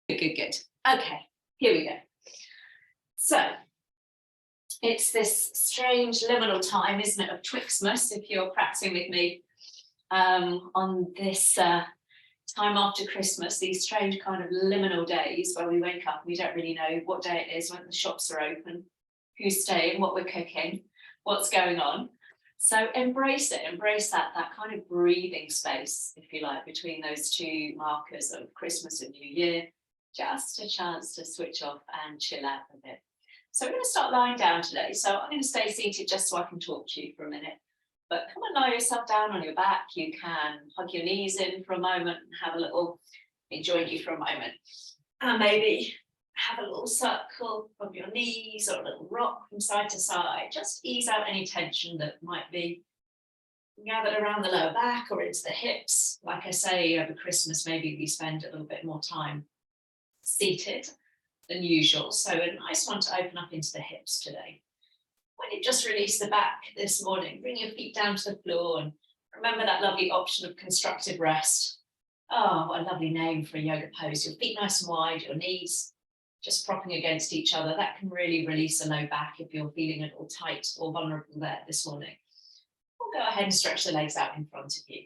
Good, good. Okay, here we go. So, it's this strange liminal time, isn't it, of Twixmas, if you're practicing with me on this time after Christmas, these strange kind of liminal days where we wake up and we don't really know what day it is, when the shops are open, who's staying, what we're cooking, what's going on. So embrace it, embrace that kind of breathing space, if you like, between those two markers of Christmas and New Year. Just a chance to switch off and chill out a bit. So we're going to start lying down today. So I'm going to stay seated just so I can talk to you for a minute. But come and lie yourself down on your back. You can hug your knees in for a moment and have a little, join you for a moment. And maybe have a little circle of your knees or a little rock from side to side. Just ease out any tension that might be gathered around the lower back or into the hips. Like I say, over Christmas, maybe we spend a little bit more time seated than usual. So a nice one to open up into the hips today. When you just release the back this morning, bring your feet down to the floor and remember that lovely option of constructive rest. Oh, what a lovely name for a yoga pose. Your feet nice and wide, your knees just propping against each other. That can really release a low back if you're feeling a little tight or vulnerable there this morning. We'll go ahead and stretch the legs out in front of you.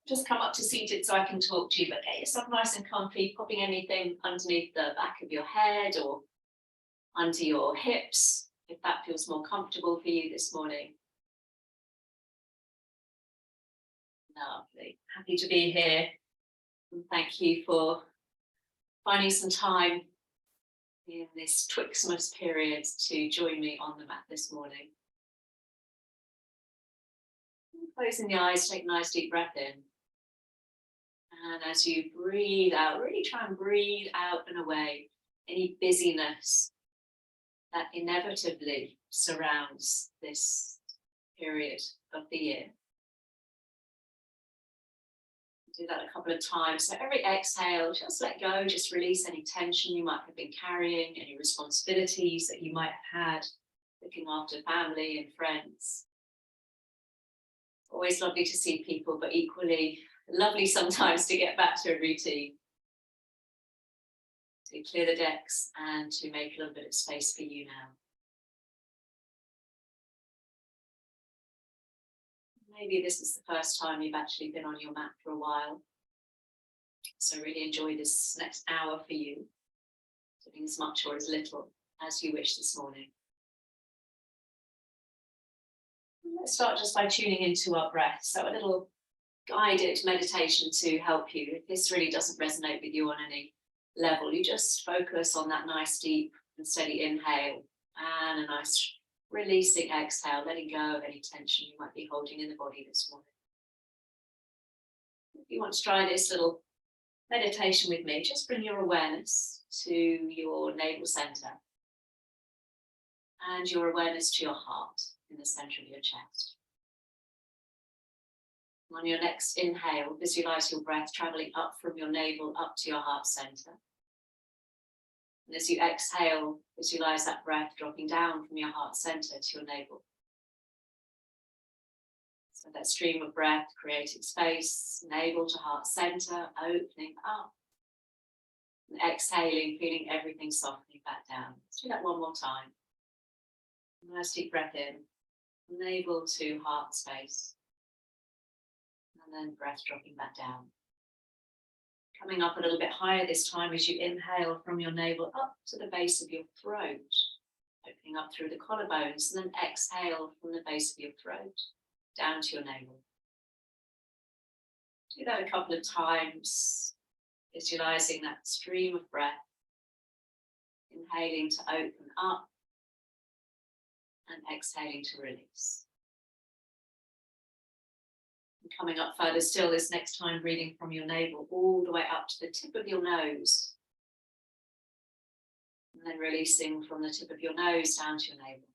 Just come up to seated so I can talk to you, but get yourself nice and comfy, popping anything underneath the back of your head or under your hips, if that feels more comfortable for you this morning. Lovely. Happy to be here. And thank you for finding some time in this Twixmas period to join me on the mat this morning. Closing the eyes, take a nice deep breath in. And as you breathe out, really try and breathe out and away any busyness that inevitably surrounds this period of the year. Do that a couple of times. So every exhale, just let go, just release any tension you might have been carrying, any responsibilities that you might have had, looking after family and friends. Always lovely to see people, but equally lovely sometimes to get back to a routine. To clear the decks and to make a little bit of space for you now. Maybe this is the first time you've actually been on your mat for a while. So really enjoy this next hour for you, doing as much or as little as you wish this morning. Let's start just by tuning into our breath. So a little guided meditation to help you. If this really doesn't resonate with you on any level, you just focus on that nice deep and steady inhale and a nice releasing exhale, letting go of any tension you might be holding in the body this morning. If you want to try this little meditation with me, just bring your awareness to your navel center and your awareness to your heart in the center of your chest. On your next inhale, visualize your breath traveling up from your navel up to your heart center. And as you exhale, visualize that breath dropping down from your heart center to your navel. So that stream of breath creating space, navel to heart center, opening up. And exhaling, feeling everything softening back down. Let's do that one more time. Nice deep breath in, navel to heart space. And then breath dropping back down. Coming up a little bit higher this time as you inhale from your navel up to the base of your throat, opening up through the collarbones, and then exhale from the base of your throat down to your navel. Do that a couple of times, visualizing that stream of breath, inhaling to open up and exhaling to release. Coming up further still this next time, breathing from your navel all the way up to the tip of your nose. And then releasing from the tip of your nose down to your navel.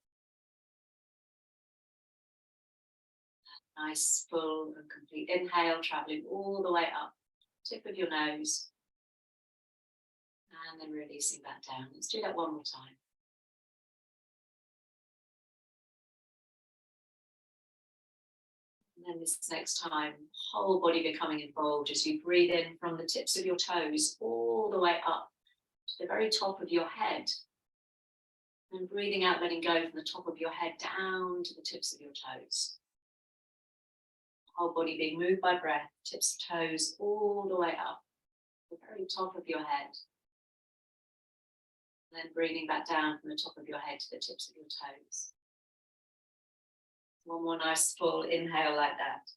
Nice, full and complete inhale, traveling all the way up, tip of your nose. And then releasing back down. Let's do that one more time. And then this next time, whole body becoming involved as you breathe in from the tips of your toes all the way up to the very top of your head. And breathing out, letting go from the top of your head down to the tips of your toes. Whole body being moved by breath, tips of toes all the way up to the very top of your head. And then breathing back down from the top of your head to the tips of your toes. One more nice full inhale like that.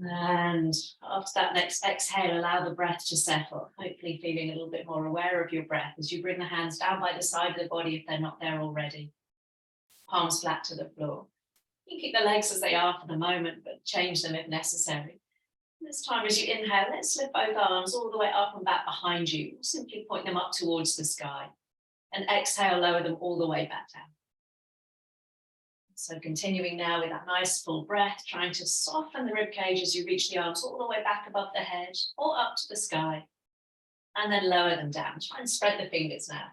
And after that next exhale, allow the breath to settle, hopefully feeling a little bit more aware of your breath as you bring the hands down by the side of the body if they're not there already. Palms flat to the floor. You keep the legs as they are for the moment, but change them if necessary. This time as you inhale, let's lift both arms all the way up and back behind you. Simply point them up towards the sky. And exhale, lower them all the way back down. So continuing now with that nice full breath, trying to soften the ribcage as you reach the arms all the way back above the head or up to the sky. And then lower them down. Try and spread the fingers now.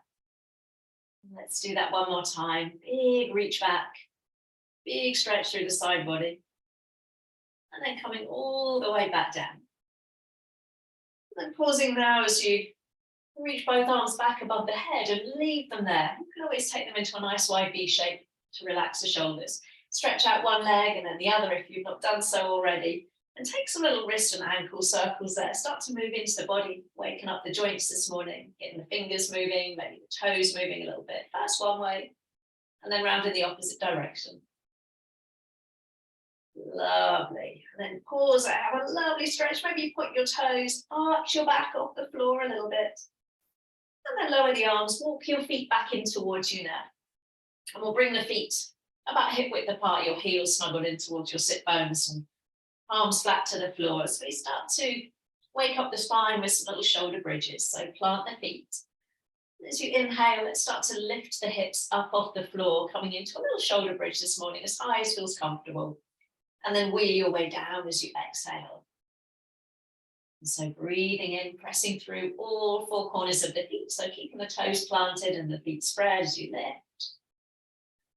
Let's do that one more time. Big reach back. Big stretch through the side body. And then coming all the way back down. And then pausing now as you reach both arms back above the head and leave them there. You can always take them into a nice wide V shape to relax the shoulders. Stretch out one leg and then the other if you've not done so already. And take some little wrist and ankle circles there. Start to move into the body, waking up the joints this morning, getting the fingers moving, maybe the toes moving a little bit. First one way, and then round in the opposite direction. Lovely. And then pause there, have a lovely stretch. Maybe you point your toes, arch your back off the floor a little bit. And then lower the arms, walk your feet back in towards you now. And we'll bring the feet about hip width apart, your heels snuggled in towards your sit bones and palms flat to the floor. So we start to wake up the spine with some little shoulder bridges. So plant the feet. As you inhale, let's start to lift the hips up off the floor, coming into a little shoulder bridge this morning, as high as feels comfortable. And then wheel your way down as you exhale. And so breathing in, pressing through all four corners of the feet. So keeping the toes planted and the feet spread as you lift.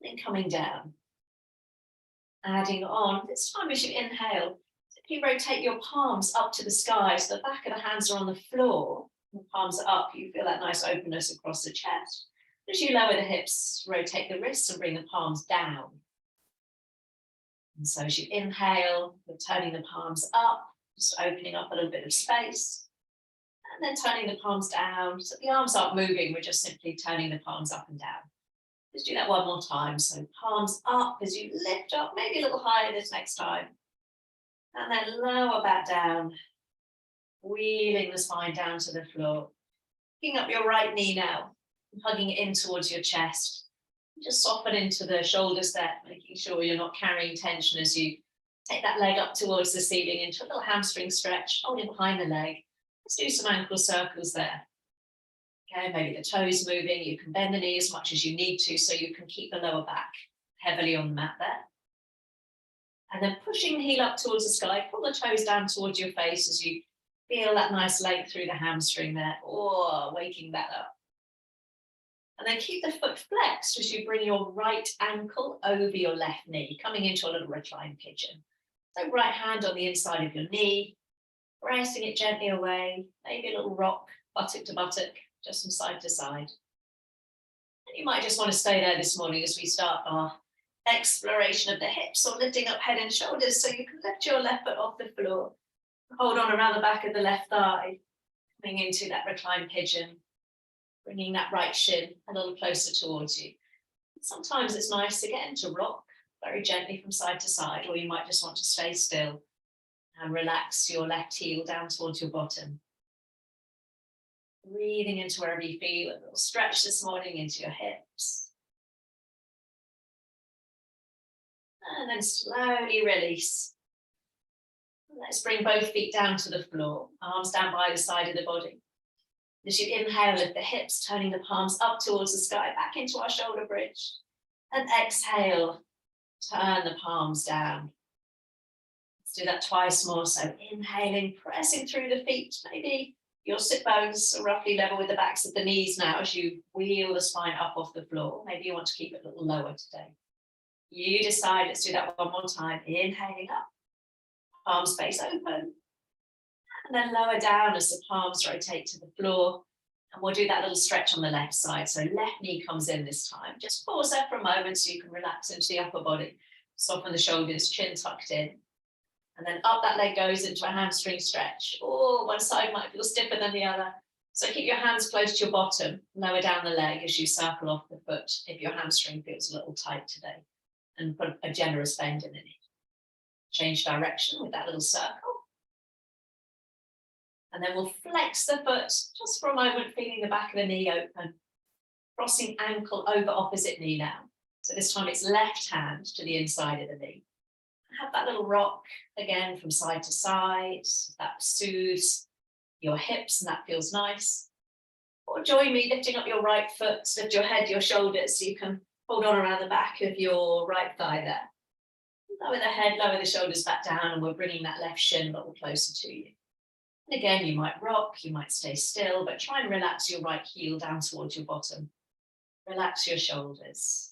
Then coming down. Adding on, this time as you inhale, simply rotate your palms up to the sky. So the back of the hands are on the floor. The palms are up. You feel that nice openness across the chest. As you lower the hips, rotate the wrists and bring the palms down. And so as you inhale, you're turning the palms up, just opening up a little bit of space. And then turning the palms down. So the arms aren't moving, we're just simply turning the palms up and down. Let's do that one more time. So palms up as you lift up, maybe a little higher this next time. And then lower back down, wheeling the spine down to the floor. Picking up your right knee now, hugging it in towards your chest. Just soften into the shoulders there, making sure you're not carrying tension as you take that leg up towards the ceiling into a little hamstring stretch, holding behind the leg. Let's do some ankle circles there. Okay, maybe the toes moving. You can bend the knee as much as you need to so you can keep the lower back heavily on the mat there. And then pushing the heel up towards the sky, pull the toes down towards your face as you feel that nice length through the hamstring there, or waking that up. And then keep the foot flexed as you bring your right ankle over your left knee, coming into a little reclined pigeon. So right hand on the inside of your knee, pressing it gently away, maybe a little rock, buttock to buttock, just from side to side. And you might just want to stay there this morning as we start our exploration of the hips or lifting up head and shoulders. So you can lift your left foot off the floor, hold on around the back of the left thigh, coming into that reclined pigeon. Bringing that right shin a little closer towards you. Sometimes it's nice again to rock very gently from side to side, or you might just want to stay still and relax your left heel down towards your bottom. Breathing into wherever you feel a little stretch this morning into your hips. And then slowly release. Let's bring both feet down to the floor, arms down by the side of the body. As you inhale, lift the hips, turning the palms up towards the sky, back into our shoulder bridge. And exhale, turn the palms down. Let's do that twice more. So inhaling, pressing through the feet. Maybe your sit bones are roughly level with the backs of the knees now as you wheel the spine up off the floor. Maybe you want to keep it a little lower today. You decide, let's do that one more time. Inhaling up, palms face open. And then lower down as the palms rotate to the floor. And we'll do that little stretch on the left side. So left knee comes in this time. Just pause there for a moment so you can relax into the upper body. Soften the shoulders, chin tucked in. And then up that leg goes into a hamstring stretch. Oh, one side might feel stiffer than the other. So keep your hands close to your bottom. Lower down the leg as you circle off the foot if your hamstring feels a little tight today. And put a generous bend in it. Change direction with that little circle. And then we'll flex the foot just for a moment, feeling the back of the knee open. Crossing ankle over opposite knee now. So this time it's left hand to the inside of the knee. Have that little rock again from side to side. That soothes your hips and that feels nice. Or join me lifting up your right foot, lift your head, your shoulders, so you can hold on around the back of your right thigh there. Lower the head, lower the shoulders back down, and we're bringing that left shin a little closer to you. And again, you might rock, you might stay still, but try and relax your right heel down towards your bottom. Relax your shoulders.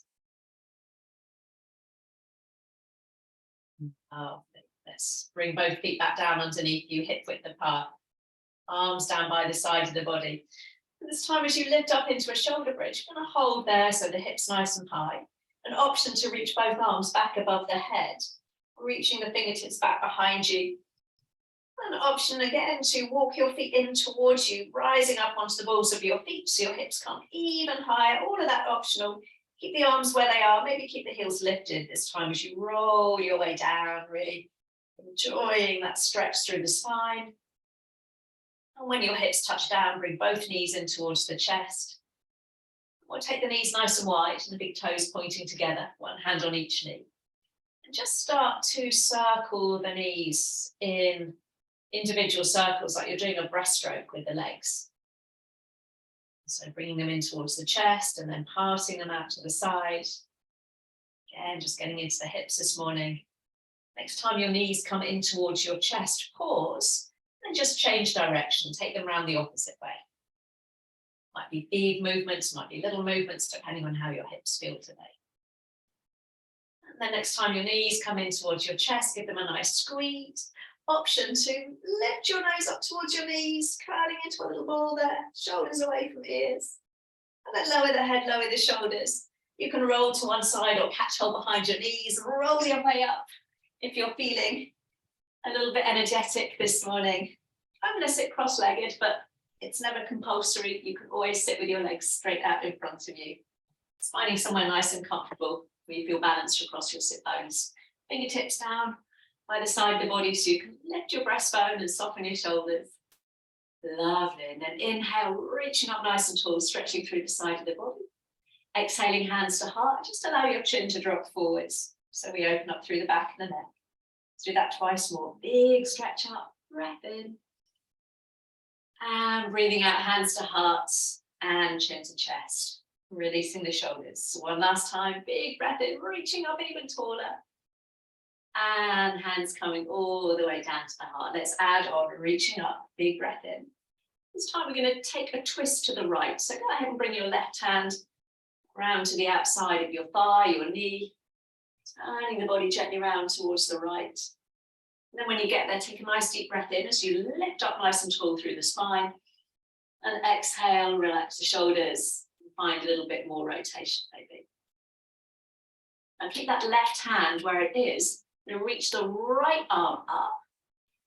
Let's bring both feet back down underneath you, hip width apart. Arms down by the side of the body. And this time as you lift up into a shoulder bridge, you're going to hold there so the hips nice and high. An option to reach both arms back above the head, reaching the fingertips back behind you. An option again to walk your feet in towards you, rising up onto the balls of your feet so your hips come even higher. All of that optional. Keep the arms where they are. Maybe keep the heels lifted this time as you roll your way down, really enjoying that stretch through the spine. And when your hips touch down, bring both knees in towards the chest. We'll take the knees nice and wide and the big toes pointing together, one hand on each knee. And just start to circle the knees in individual circles like you're doing a breaststroke with the legs. So bringing them in towards the chest and then passing them out to the side. Again, just getting into the hips this morning. Next time your knees come in towards your chest, pause and just change direction. Take them around the opposite way. Might be big movements, might be little movements, depending on how your hips feel today. And then next time your knees come in towards your chest, give them a nice squeeze. Option to lift your nose up towards your knees, curling into a little ball there, shoulders away from ears. And then lower the head, lower the shoulders. You can roll to one side or catch hold behind your knees, roll your way up if you're feeling a little bit energetic this morning. I'm going to sit cross-legged, but it's never compulsory. You can always sit with your legs straight out in front of you. It's finding somewhere nice and comfortable where you feel balanced across your sit bones. Fingertips down by the side of the body so you can lift your breastbone and soften your shoulders. Lovely. And then inhale, reaching up nice and tall, stretching through the side of the body. Exhaling, hands to heart. Just allow your chin to drop forwards. So we open up through the back of the neck. Let's do that twice more. Big stretch up, breath in. And breathing out, hands to hearts and chin to chest. Releasing the shoulders. So one last time, big breath in, reaching up even taller. And hands coming all the way down to the heart. Let's add on, reaching up, big breath in. This time we're going to take a twist to the right. So go ahead and bring your left hand round to the outside of your thigh, your knee. Turning the body gently round towards the right. And then when you get there, take a nice deep breath in as you lift up nice and tall through the spine. And exhale, relax the shoulders. Find a little bit more rotation, maybe. And keep that left hand where it is. Now reach the right arm up.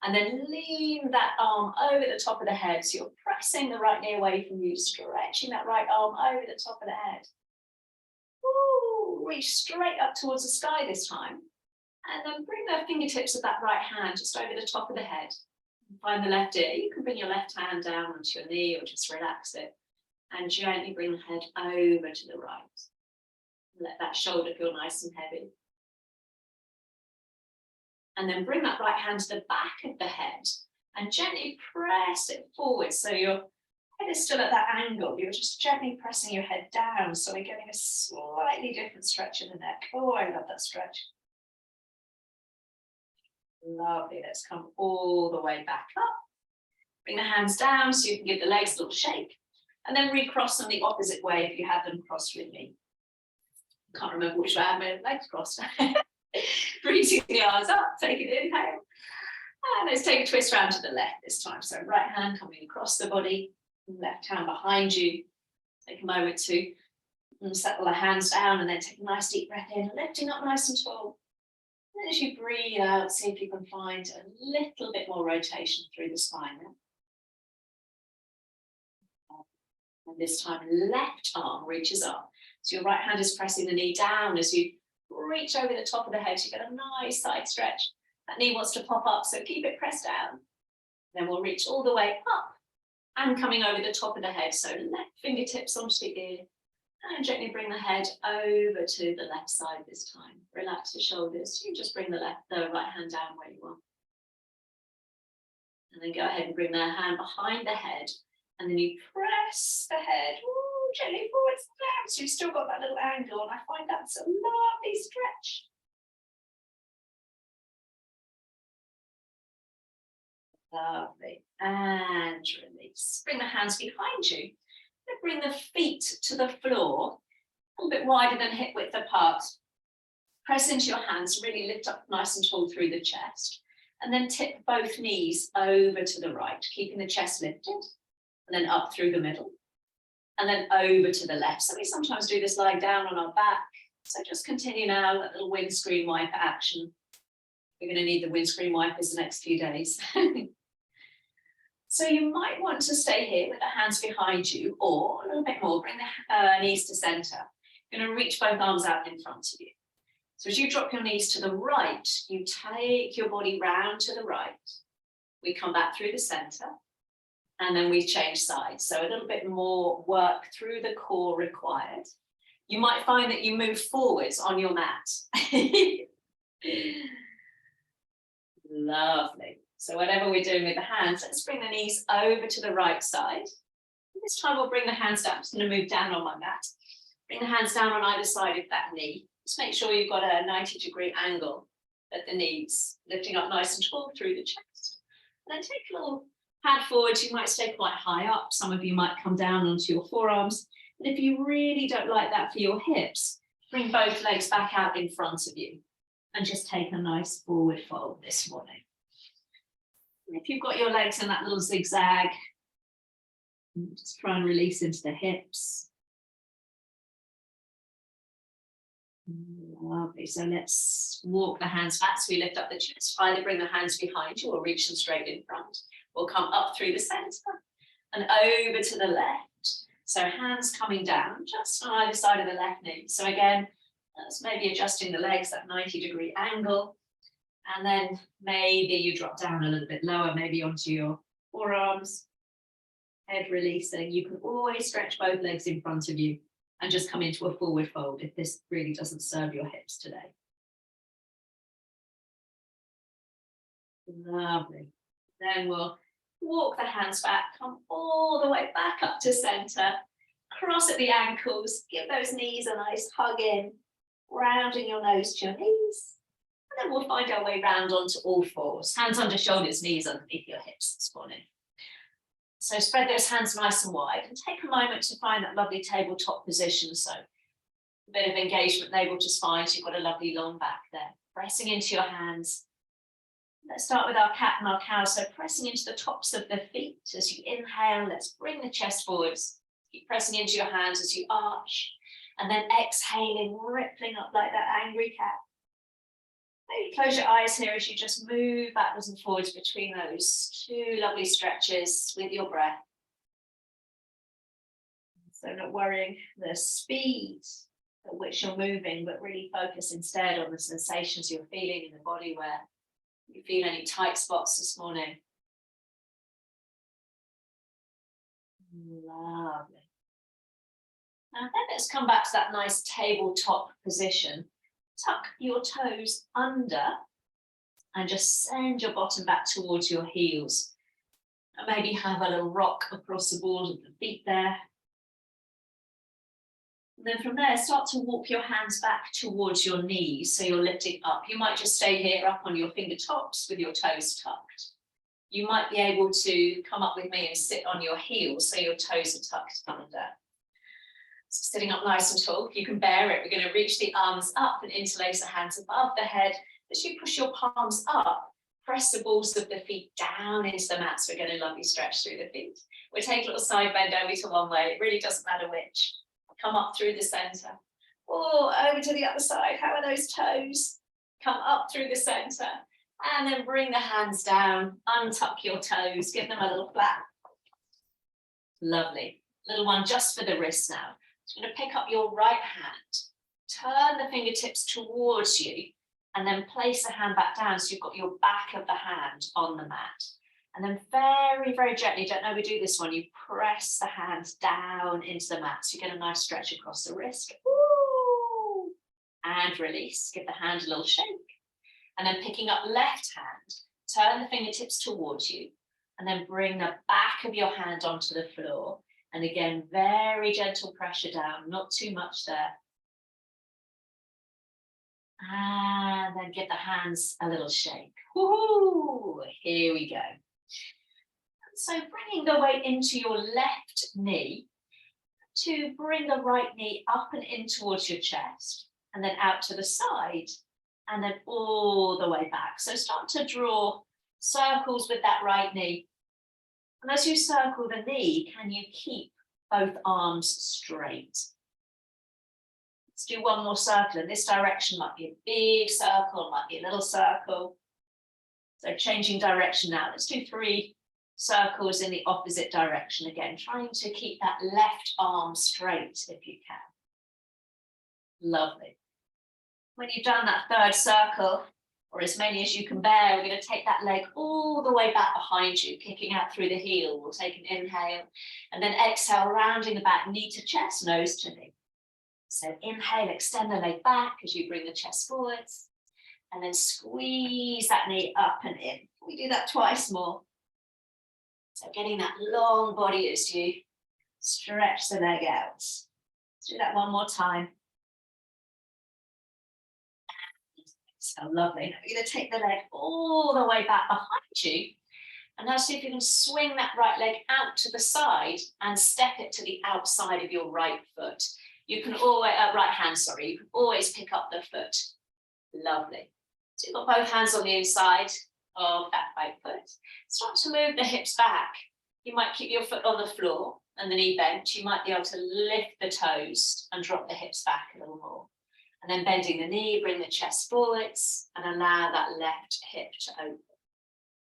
And then lean that arm over the top of the head. So you're pressing the right knee away from you, stretching that right arm over the top of the head. Ooh, reach straight up towards the sky this time. And then bring the fingertips of that right hand just over the top of the head. Find the left ear. You can bring your left hand down onto your knee or just relax it. And gently bring the head over to the right. Let that shoulder feel nice and heavy. And then bring that right hand to the back of the head and gently press it forward. So your head is still at that angle. You're just gently pressing your head down. So we're getting a slightly different stretch in the neck. Oh, I love that stretch. Lovely. Let's come all the way back up. Bring the hands down so you can give the legs a little shake. And then recross them the opposite way if you have them crossed with me. Can't remember which way I have my legs crossed. Breathing the arms up, take an inhale. And let's take a twist round to the left this time. So right hand coming across the body, left hand behind you. Take a moment to settle the hands down and then take a nice deep breath in, lifting up nice and tall. And as you breathe out, see if you can find a little bit more rotation through the spine. And this time, left arm reaches up. So your right hand is pressing the knee down as you reach over the top of the head. You get a nice side stretch. That knee wants to pop up, so keep it pressed down. Then we'll reach all the way up and coming over the top of the head. So left fingertips onto the ear and gently bring the head over to the left side this time. Relax the shoulders. You just bring the right hand down where you are. And then go ahead and bring the hand behind the head. And then you press the head gently forwards and down. So you've still got that little angle. And I find that's a lovely stretch. Lovely. And release. Bring the hands behind you. Bring the feet to the floor, a little bit wider than hip width apart. Press into your hands, really lift up nice and tall through the chest. And then tip both knees over to the right, keeping the chest lifted. And then up through the middle. And then over to the left. So we sometimes do this lying down on our back. So just continue now, that little windscreen wiper action. We're going to need the windscreen wipers the next few days. So you might want to stay here with the hands behind you, or a little bit more, bring the knees to center. You're going to reach both arms out in front of you. So as you drop your knees to the right, you take your body round to the right. We come back through the center, and then we change sides. So a little bit more work through the core required. You might find that you move forwards on your mat. Lovely. So whatever we're doing with the hands, let's bring the knees over to the right side. And this time we'll bring the hands down. I'm just going to move down on my mat. Bring the hands down on either side of that knee. Just make sure you've got a 90-degree angle at the knees, lifting up nice and tall through the chest. And then take a little pad forward. You might stay quite high up. Some of you might come down onto your forearms. And if you really don't like that for your hips, bring both legs back out in front of you and just take a nice forward fold this morning. If you've got your legs in that little zigzag, just try and release into the hips. Lovely. So let's walk the hands back. So we lift up the chest. Either bring the hands behind you or reach them straight in front. We'll come up through the center and over to the left. So hands coming down just on either side of the left knee. So again, that's maybe adjusting the legs, that 90-degree angle. And then maybe you drop down a little bit lower, maybe onto your forearms, head releasing. You can always stretch both legs in front of you and just come into a forward fold if this really doesn't serve your hips today. Lovely. Then we'll walk the hands back, come all the way back up to center, cross at the ankles, give those knees a nice hug in, rounding your nose to your knees. And then we'll find our way round onto all fours. Hands under shoulders, knees underneath your hips this morning. So spread those hands nice and wide and take a moment to find that lovely tabletop position. So a bit of engagement navel to spine. So you've got a lovely long back there. Pressing into your hands. Let's start with our cat and our cow. So pressing into the tops of the feet as you inhale. Let's bring the chest forwards. Keep pressing into your hands as you arch. And then exhaling, rippling up like that angry cat. Maybe close your eyes here as you just move backwards and forwards between those two lovely stretches with your breath. So not worrying the speed at which you're moving, but really focus instead on the sensations you're feeling in the body where you feel any tight spots this morning. Lovely. Now then let's come back to that nice tabletop position. Tuck your toes under and just send your bottom back towards your heels. And maybe have a little rock across the balls of the feet there. And then from there, start to walk your hands back towards your knees. So you're lifting up. You might just stay here up on your fingertips with your toes tucked. You might be able to come up with me and sit on your heels so your toes are tucked under. Sitting up nice and tall, you can bear it. We're going to reach the arms up and interlace the hands above the head. As you push your palms up, Press the balls of the feet down into the mat. So we're going to lovely stretch through the feet. We'll take a little side bend over to one way. It really doesn't matter which. Come up through the center. Or over to the other side. How are those toes? Come up through the center. And then bring the hands down. Untuck your toes. Give them a little flap. Lovely. Little one just for the wrist now. So you're going to pick up your right hand. Turn the fingertips towards you. And then place the hand back down so you've got your back of the hand on the mat. And then very, very gently, don't know we do this one, you press the hands down into the mat. So you get a nice stretch across the wrist. Ooh. And release, give the hand a little shake. And then picking up left hand, turn the fingertips towards you. And then bring the back of your hand onto the floor. And again, very gentle pressure down, not too much there. And then give the hands a little shake. Woohoo! Here we go. So bringing the weight into your left knee to bring the right knee up and in towards your chest and then out to the side and then all the way back. So start to draw circles with that right knee. And as you circle the knee, can you keep both arms straight? Let's do one more circle. In this direction might be a big circle, might be a little circle. So changing direction now. Let's do 3 circles in the opposite direction again, trying to keep that left arm straight if you can. Lovely. When you've done that 3rd circle, or as many as you can bear, we're going to take that leg all the way back behind you, kicking out through the heel. We'll take an inhale and then exhale, rounding the back, knee to chest, nose to knee. So inhale, extend the leg back as you bring the chest forwards, and then squeeze that knee up and in. We do that twice more. So getting that long body as you stretch the leg out. Let's do that one more time. So lovely. Now you're going to take the leg all the way back behind you. And now see if you can swing that right leg out to the side and step it to the outside of your right foot. You can always, right hand, sorry, you can always pick up the foot. Lovely. So you've got both hands on the inside of that right foot. Start to move the hips back. You might keep your foot on the floor and the knee bent. You might be able to lift the toes and drop the hips back a little more. And then bending the knee, bring the chest forwards and allow that left hip to open.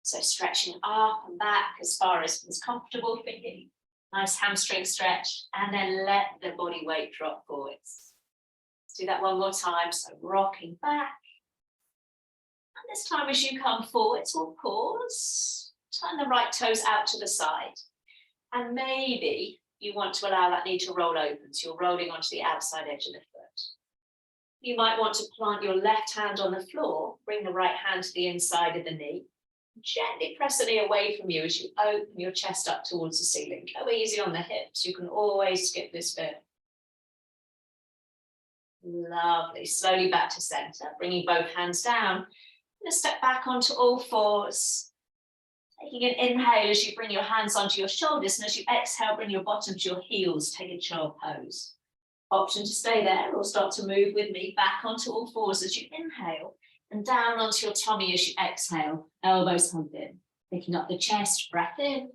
So stretching up and back as far as is comfortable for you. Nice hamstring stretch, and then let the body weight drop forwards. Let's do that one more time. So rocking back. And this time as you come forwards, we'll pause. Turn the right toes out to the side. And maybe you want to allow that knee to roll open. So you're rolling onto the outside edge of the foot. You might want to plant your left hand on the floor. Bring the right hand to the inside of the knee. Gently press the knee away from you as you open your chest up towards the ceiling. Go easy on the hips. You can always skip this bit. Lovely. Slowly back to center. Bringing both hands down. I'm going to step back onto all fours. Taking an inhale as you bring your hands onto your shoulders. And as you exhale, bring your bottom to your heels. Take a child pose. Option to stay there or start to move with me back onto all fours as you inhale. And down onto your tummy as you exhale, elbows hugged in. Picking up the chest, breath in,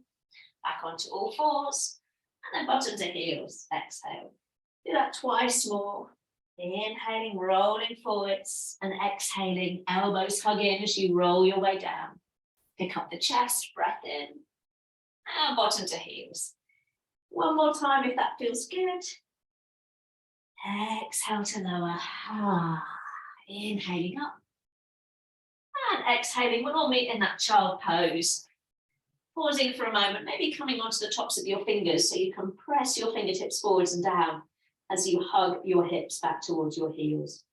back onto all fours, and then bottom to heels, exhale. Do that twice more. Inhaling, rolling forwards, and exhaling, elbows hug in as you roll your way down. Pick up the chest, breath in, and bottom to heels. One more time if that feels good. Exhale to lower. Inhaling up. And exhaling, we'll all meet in that child pose. Pausing for a moment, maybe coming onto the tops of your fingers so you can press your fingertips forwards and down as you hug your hips back towards your heels.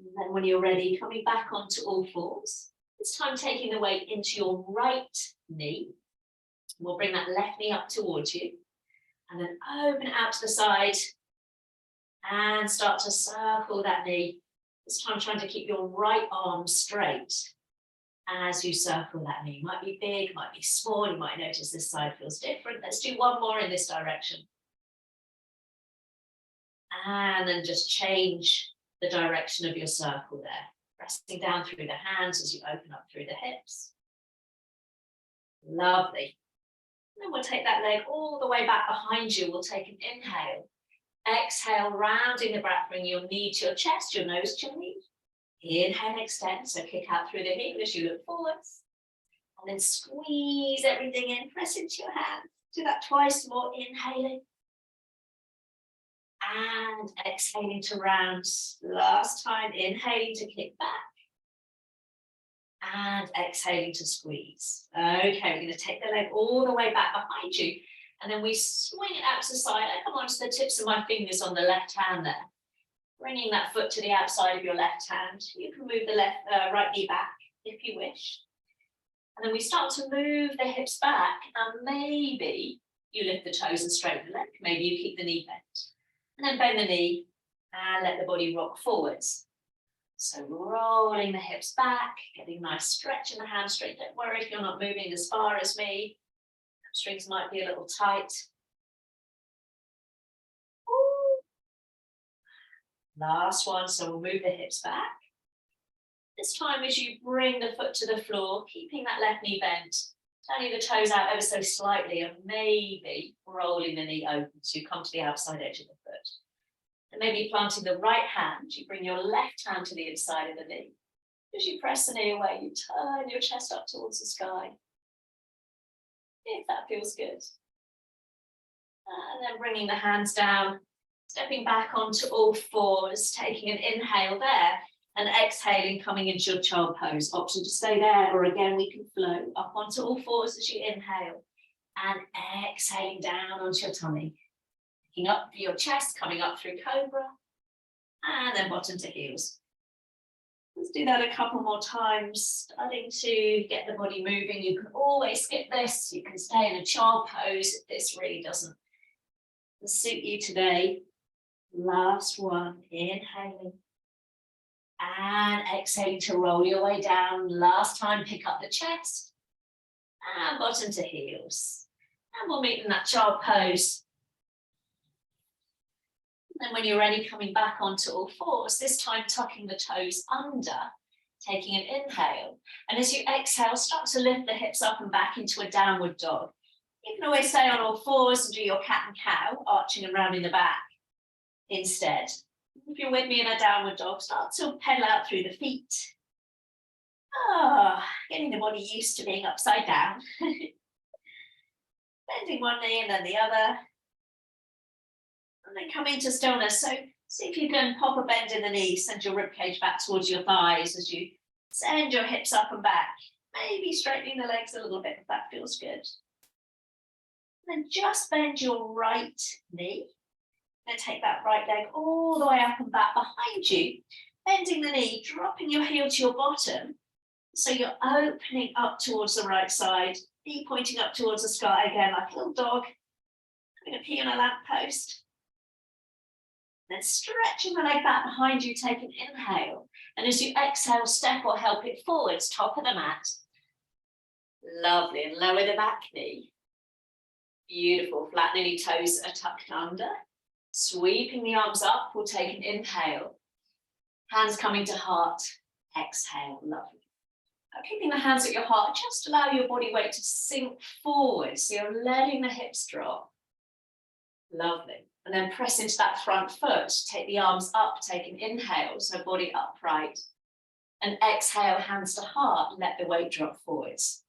And then when you're ready, coming back onto all fours. This time taking the weight into your right knee. We'll bring that left knee up towards you. And then open out to the side. And start to circle that knee. This time trying to keep your right arm straight as you circle that knee. Might be big, might be small. You might notice this side feels different. Let's do one more in this direction. And then just change the direction of your circle there. Pressing down through the hands as you open up through the hips. Lovely. And then we'll take that leg all the way back behind you. We'll take an inhale. Exhale, rounding the breath, bring your knee to your chest, your nose to your knee. Inhale, extend, so kick out through the heel as you look forwards. And then squeeze everything in, press into your hands. Do that twice more, inhaling. And exhaling to round. Last time, inhaling to kick back. And exhaling to squeeze. Okay, we're going to take the leg all the way back behind you. And then we swing it out to the side. I come onto the tips of my fingers on the left hand there. Bringing that foot to the outside of your left hand. You can move the right knee back if you wish. And then we start to move the hips back. And maybe you lift the toes and straighten the leg. Maybe you keep the knee bent. And then bend the knee and let the body rock forwards. So rolling the hips back, getting a nice stretch in the hamstring. Don't worry if you're not moving as far as me. Hamstrings might be a little tight. Ooh. Last one, so we'll move the hips back. This time as you bring the foot to the floor, keeping that left knee bent, turning the toes out ever so slightly and maybe rolling the knee open so you come to the outside edge of the foot. And maybe planting the right hand, you bring your left hand to the inside of the knee. As you press the knee away, you turn your chest up towards the sky. If that feels good. And then bringing the hands down, stepping back onto all fours, taking an inhale there, and exhaling, coming into your child pose. Option to stay there, or again, we can flow up onto all fours as you inhale, and exhaling down onto your tummy. Picking up your chest, coming up through cobra, and then bottom to heels. Let's do that a couple more times, starting to get the body moving. You can always skip this. You can stay in a child pose if this really doesn't suit you today. Last one, inhaling. And exhaling to roll your way down. Last time, pick up the chest. And bottom to heels. And we'll meet in that child pose. Then when you're ready, coming back onto all fours, this time tucking the toes under, taking an inhale. And as you exhale, start to lift the hips up and back into a downward dog. You can always stay on all fours and do your cat and cow, arching and rounding the back instead. If you're with me in a downward dog, start to pedal out through the feet. Getting the body used to being upside down. Bending one knee and then the other. And then come into stillness. So see if you can pop a bend in the knee, send your ribcage back towards your thighs as you send your hips up and back. Maybe straightening the legs a little bit if that feels good. And then just bend your right knee. And take that right leg all the way up and back behind you. Bending the knee, dropping your heel to your bottom. So you're opening up towards the right side. Knee pointing up towards the sky again, like a little dog. Having a pee on a lamppost. Then stretching the leg back behind you, take an inhale. And as you exhale, step or help it forwards, top of the mat. Lovely, and lower the back knee. Beautiful, flatten any toes are tucked under. Sweeping the arms up, we'll take an inhale. Hands coming to heart, exhale, lovely. Now keeping the hands at your heart, just allow your body weight to sink forward. So you're letting the hips drop. Lovely. And then press into that front foot. Take the arms up, take an inhale, so body upright. And exhale, hands to heart, let the weight drop forwards.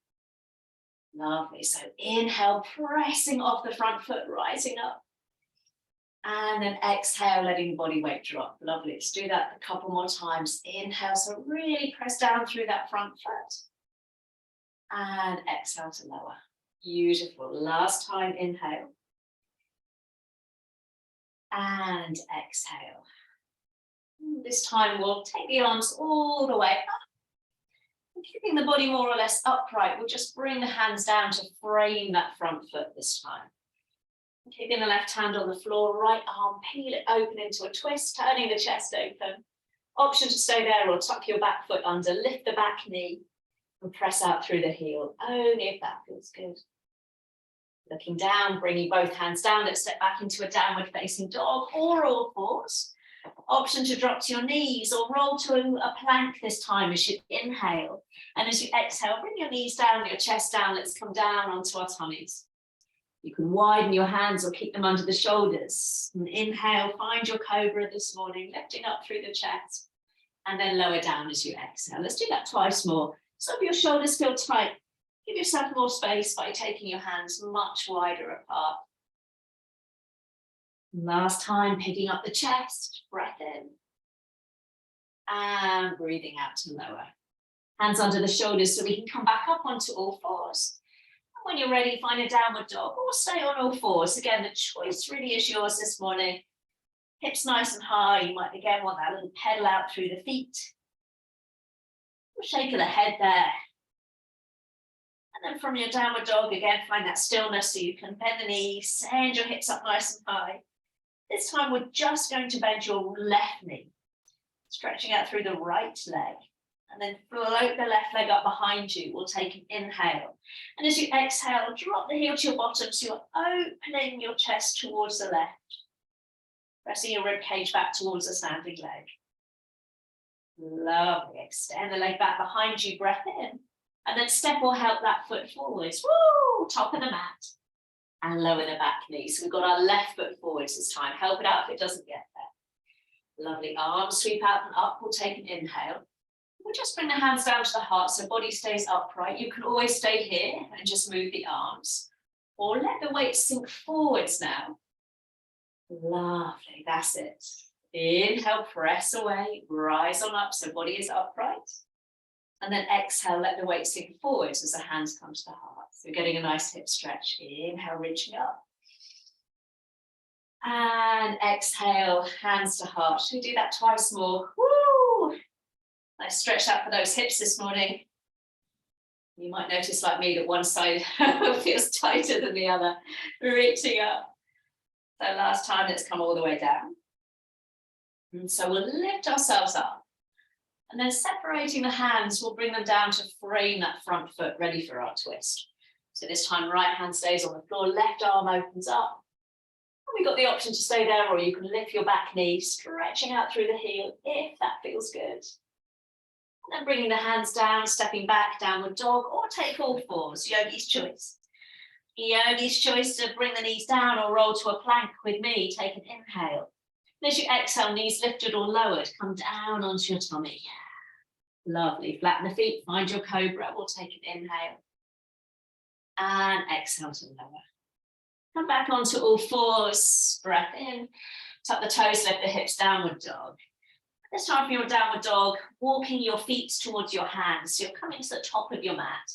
Lovely. So inhale, pressing off the front foot, rising up. And then exhale, letting the body weight drop. Lovely. Let's do that a couple more times. Inhale, so really press down through that front foot. And exhale to lower. Beautiful. Last time, inhale. And exhale. This time we'll take the arms all the way up. And keeping the body more or less upright, we'll just bring the hands down to frame that front foot this time. Keeping the left hand on the floor, right arm, peel it open into a twist, turning the chest open. Option to stay there or tuck your back foot under, lift the back knee and press out through the heel, only if that feels good. Looking down, bringing both hands down, let's step back into a downward facing dog or all fours. Option to drop to your knees or roll to a plank this time as you inhale. And as you exhale, bring your knees down, your chest down. Let's come down onto our tummies. You can widen your hands or keep them under the shoulders. And inhale, find your cobra this morning, lifting up through the chest. And then lower down as you exhale. Let's do that twice more. So if your shoulders feel tight, give yourself more space by taking your hands much wider apart. Last time, picking up the chest, breath in. And breathing out to lower. Hands under the shoulders so we can come back up onto all fours. And when you're ready, find a downward dog or stay on all fours. Again, the choice really is yours this morning. Hips nice and high. You might again want that little pedal out through the feet. Shake of the head there. And then from your downward dog, again, find that stillness so you can bend the knees, send your hips up nice and high. This time we're just going to bend your left knee, stretching out through the right leg, and then float the left leg up behind you. We'll take an inhale. And as you exhale, drop the heel to your bottom so you're opening your chest towards the left, pressing your rib cage back towards the standing leg. Lovely. Extend the leg back behind you, breath in, and then step or help that foot forwards. Woo! Top of the mat. And lower the back knee. So we've got our left foot forwards this time. Help it out if it doesn't get there. Lovely. Arms sweep out and up. We'll take an inhale. We'll just bring the hands down to the heart so body stays upright. You can always stay here and just move the arms. Or let the weight sink forwards now. Lovely. That's it. Inhale, press away. Rise on up so body is upright. And then exhale, let the weight sink forwards as the hands come to the heart. So getting a nice hip stretch. Inhale, reaching up. And exhale, hands to heart. Should we do that twice more? Woo! Nice stretch out for those hips this morning. You might notice, like me, that one side feels tighter than the other. Reaching up. So last time, let's come all the way down. And so we'll lift ourselves up. And then separating the hands, we'll bring them down to frame that front foot, ready for our twist. So this time, right hand stays on the floor, left arm opens up. And we've got the option to stay there, or you can lift your back knee, stretching out through the heel, if that feels good. And then bringing the hands down, stepping back, downward dog, or take all fours, yogi's choice. Yogi's choice to bring the knees down or roll to a plank with me, take an inhale. And as you exhale, knees lifted or lowered, come down onto your tummy. Lovely. Flatten the feet, find your cobra. We'll take an inhale. And exhale to lower. Come back onto all fours. Breath in. Tuck the toes, lift the hips, downward dog. This time for your downward dog, walking your feet towards your hands. So you're coming to the top of your mat.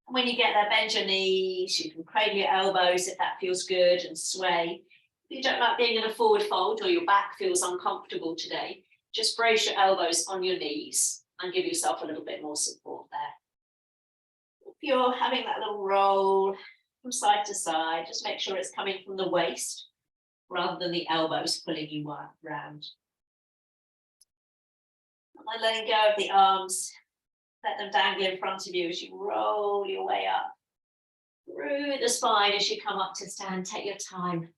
And when you get there, bend your knees. You can cradle your elbows if that feels good and sway. If you don't like being in a forward fold or your back feels uncomfortable today, just brace your elbows on your knees and give yourself a little bit more support there. If you're having that little roll from side to side, just make sure it's coming from the waist rather than the elbows pulling you around. And then letting go of the arms, let them dangle in front of you as you roll your way up through the spine as you come up to stand. Take your time.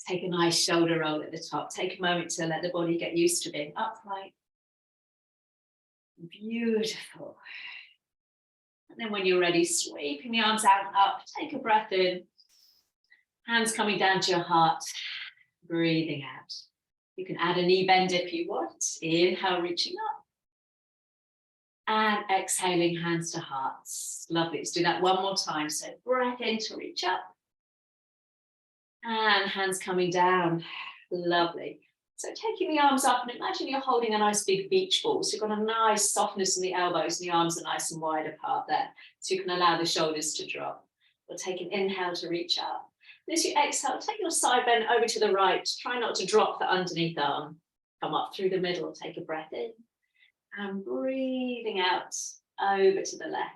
Take a nice shoulder roll at the top. Take a moment to let the body get used to being upright. Beautiful. And then when you're ready, sweeping the arms out and up, take a breath in. Hands coming down to your heart, breathing out. You can add a knee bend if you want. Inhale, reaching up. And exhaling, hands to hearts. Lovely. Let's do that one more time. So breath in to reach up. And hands coming down. Lovely. So taking the arms up, and imagine you're holding a nice big beach ball. So you've got a nice softness in the elbows and the arms are nice and wide apart there. So you can allow the shoulders to drop. We'll take an inhale to reach up. And as you exhale, take your side bend over to the right. Try not to drop the underneath arm. Come up through the middle, take a breath in. And breathing out over to the left.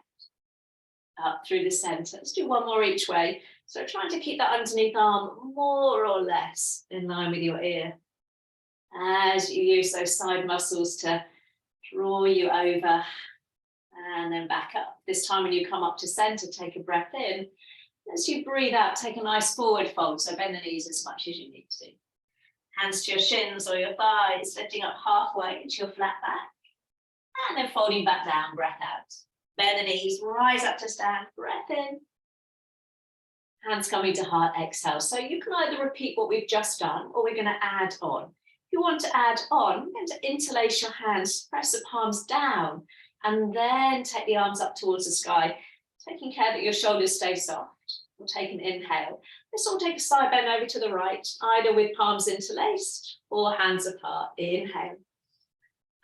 Up through the center. Let's do one more each way. So trying to keep that underneath arm more or less in line with your ear. As you use those side muscles to draw you over and then back up. This time when you come up to center, take a breath in. As you breathe out, take a nice forward fold. So bend the knees as much as you need to. Hands to your shins or your thighs, lifting up halfway into your flat back. And then folding back down, breath out. Bend the knees, rise up to stand, breath in. Hands coming to heart, exhale. So you can either repeat what we've just done, or we're going to add on. If you want to add on, you're going to interlace your hands, press the palms down, and then take the arms up towards the sky, taking care that your shoulders stay soft. We'll take an inhale. Let's all take a side bend over to the right, either with palms interlaced or hands apart. Inhale.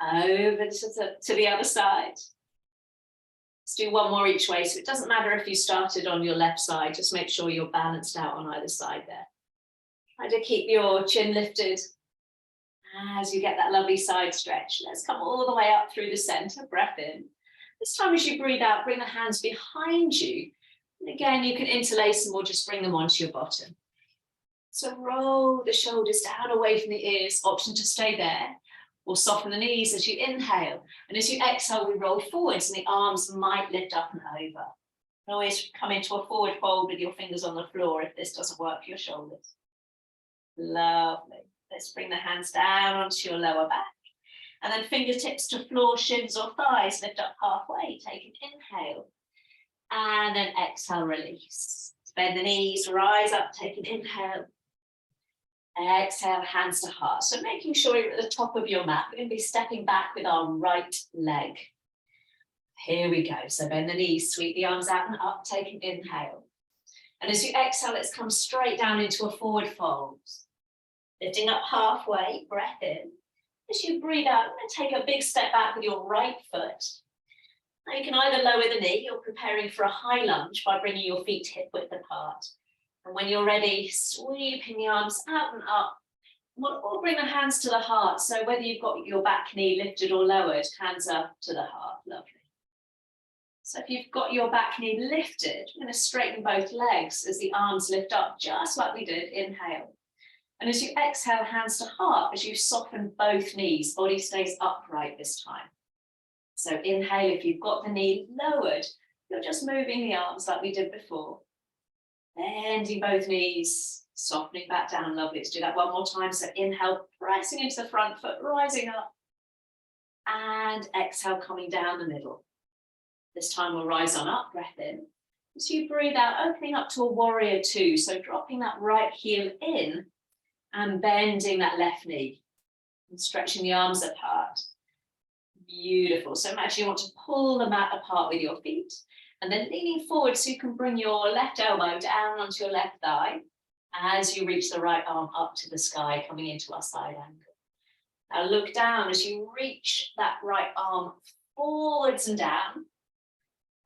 Over to the other side. Let's do one more each way. So it doesn't matter if you started on your left side, just make sure you're balanced out on either side there. Try to keep your chin lifted as you get that lovely side stretch. Let's come all the way up through the center, breath in. This time as you breathe out, bring the hands behind you. And again, you can interlace them or just bring them onto your bottom. So roll the shoulders down away from the ears, option to stay there, or soften the knees as you inhale. And as you exhale, we roll forwards and the arms might lift up and over. You can always come into a forward fold with your fingers on the floor if this doesn't work for your shoulders. Lovely. Let's bring the hands down onto your lower back. And then fingertips to floor, shins or thighs, lift up halfway. Take an inhale. And then exhale, release. Bend the knees, rise up, take an inhale. Exhale, hands to heart. So making sure you're at the top of your mat. We're going to be stepping back with our right leg. Here we go. So bend the knees, sweep the arms out and up, take an inhale. And as you exhale, let's come straight down into a forward fold. Lifting up halfway, breath in. As you breathe out, I'm going to take a big step back with your right foot. Now you can either lower the knee, you're preparing for a high lunge by bringing your feet hip width apart. And when you're ready, sweeping the arms out and up. Or bring the hands to the heart. So whether you've got your back knee lifted or lowered, hands up to the heart. Lovely. So if you've got your back knee lifted, we're going to straighten both legs as the arms lift up, just like we did. Inhale. And as you exhale, hands to heart, as you soften both knees, body stays upright this time. So inhale, if you've got the knee lowered, you're just moving the arms like we did before. Bending both knees, softening back down. Lovely. Let's do that one more time. So inhale, pressing into the front foot, rising up. And exhale, coming down the middle. This time we'll rise on up, breath in. As you breathe out, opening up to a warrior two. So dropping that right heel in and bending that left knee and stretching the arms apart. Beautiful. So imagine you want to pull the mat apart with your feet. And then leaning forward so you can bring your left elbow down onto your left thigh as you reach the right arm up to the sky, coming into our side angle. Now look down as you reach that right arm forwards and down,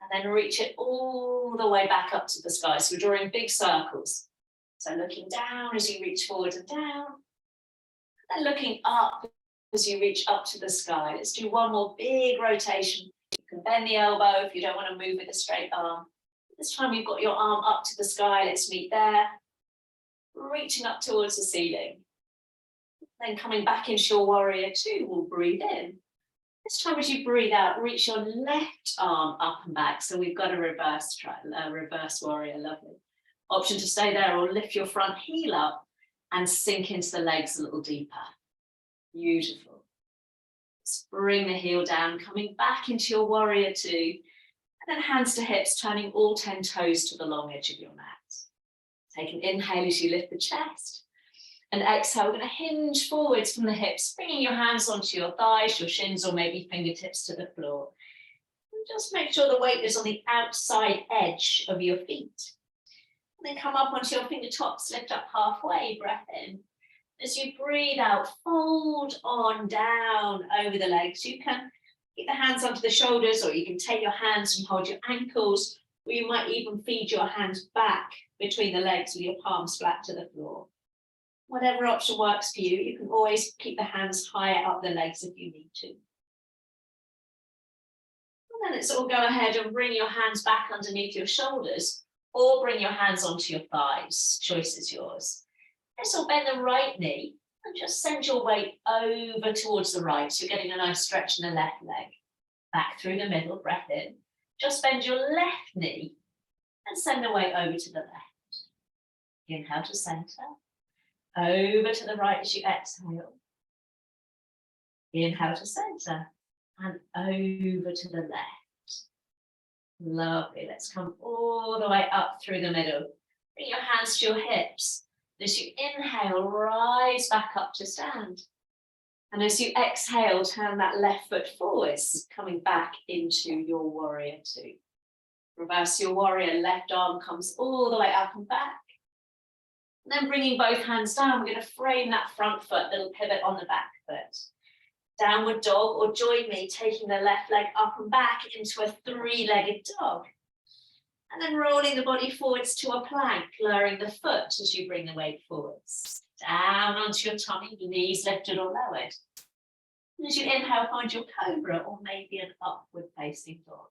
and then reach it all the way back up to the sky. So we're drawing big circles. So looking down as you reach forward and down, and then looking up as you reach up to the sky. Let's do one more big rotation. You can bend the elbow if you don't want to move with a straight arm. This time you've got your arm up to the sky. Let's meet there. Reaching up towards the ceiling. Then coming back into your warrior two, we'll breathe in. This time as you breathe out, reach your left arm up and back. So we've got a reverse warrior, lovely. Option to stay there or lift your front heel up and sink into the legs a little deeper. Beautiful. Let's bring the heel down, coming back into your warrior two, and then hands to hips, turning all 10 toes to the long edge of your mat. Take an inhale as you lift the chest, and exhale, we're going to hinge forwards from the hips, bringing your hands onto your thighs, your shins, or maybe fingertips to the floor. And just make sure the weight is on the outside edge of your feet. And then come up onto your fingertips, lift up halfway, breath in. As you breathe out, fold on down over the legs. You can keep the hands onto the shoulders, or you can take your hands and hold your ankles, or you might even feed your hands back between the legs with your palms flat to the floor. Whatever option works for you, you can always keep the hands higher up the legs if you need to. And then let's all go ahead and bring your hands back underneath your shoulders, or bring your hands onto your thighs. Choice is yours. Let's all bend the right knee and just send your weight over towards the right. So you're getting a nice stretch in the left leg. Back through the middle, breath in. Just bend your left knee and send the weight over to the left. Inhale to center. over to the right as you exhale. Inhale to center and over to the left. Lovely. Let's come all the way up through the middle. Bring your hands to your hips. As you inhale, rise back up to stand. And as you exhale, turn that left foot forwards, coming back into your warrior two. Reverse your warrior, left arm comes all the way up and back. And then bringing both hands down, we're going to frame that front foot, little pivot on the back foot. Downward dog, or join me, taking the left leg up and back into a three-legged dog. And then rolling the body forwards to a plank, lowering the foot as you bring the weight forwards. Down onto your tummy, knees lifted or lowered. And as you inhale, find your cobra or maybe an upward facing dog.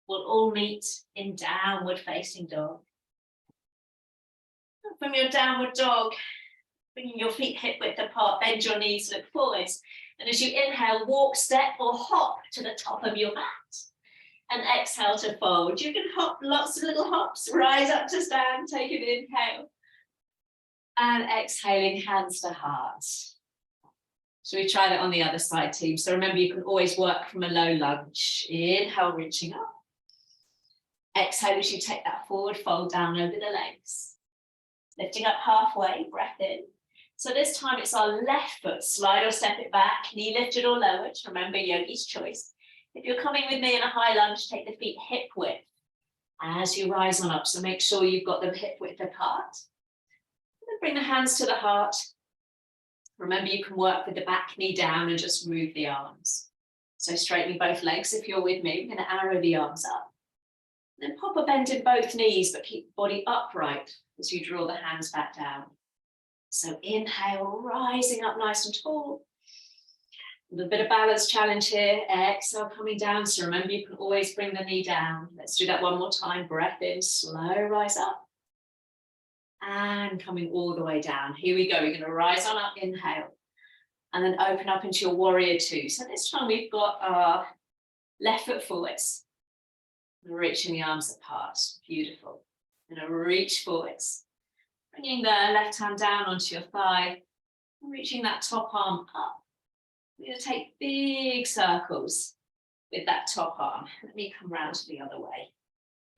We'll all meet in downward facing dog. And from your downward dog, bringing your feet hip width apart, bend your knees, look forwards. And as you inhale, walk, step or hop to the top of your mat. And exhale to fold. You can hop lots of little hops, rise up to stand, take an inhale. And exhaling, hands to heart. So we try that on the other side, team. So remember, you can always work from a low lunge. Inhale, reaching up. Exhale as you take that forward fold down over the legs. Lifting up halfway, breath in. So this time it's our left foot, slide or step it back, knee lifted or lowered. Remember, yogi's choice. If you're coming with me in a high lunge, take the feet hip width as you rise on up. So make sure you've got them hip width apart. And then bring the hands to the heart. Remember, you can work with the back knee down and just move the arms. So straightening both legs. If you're with me, we're going to arrow the arms up. And then pop a bend in both knees, but keep the body upright as you draw the hands back down. So inhale, rising up nice and tall. A little bit of balance challenge here. Exhale, coming down. So remember, you can always bring the knee down. Let's do that one more time. Breath in, slow rise up. And coming all the way down. Here we go. We're going to rise on up, inhale. And then open up into your warrior two. So this time we've got our left foot forwards. Reaching the arms apart. Beautiful. And a reach forwards. Bringing the left hand down onto your thigh. Reaching that top arm up. We're going to take big circles with that top arm. Let me come round to the other way.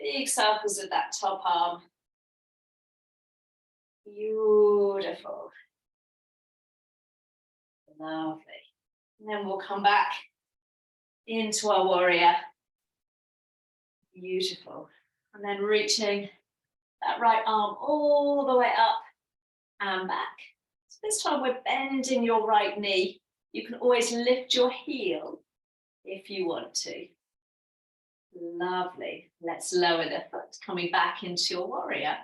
Big circles with that top arm. Beautiful. Lovely. And then we'll come back into our warrior. Beautiful. And then reaching that right arm all the way up and back. So this time we're bending your right knee. You can always lift your heel if you want to. Lovely. Let's lower the foot, coming back into your warrior.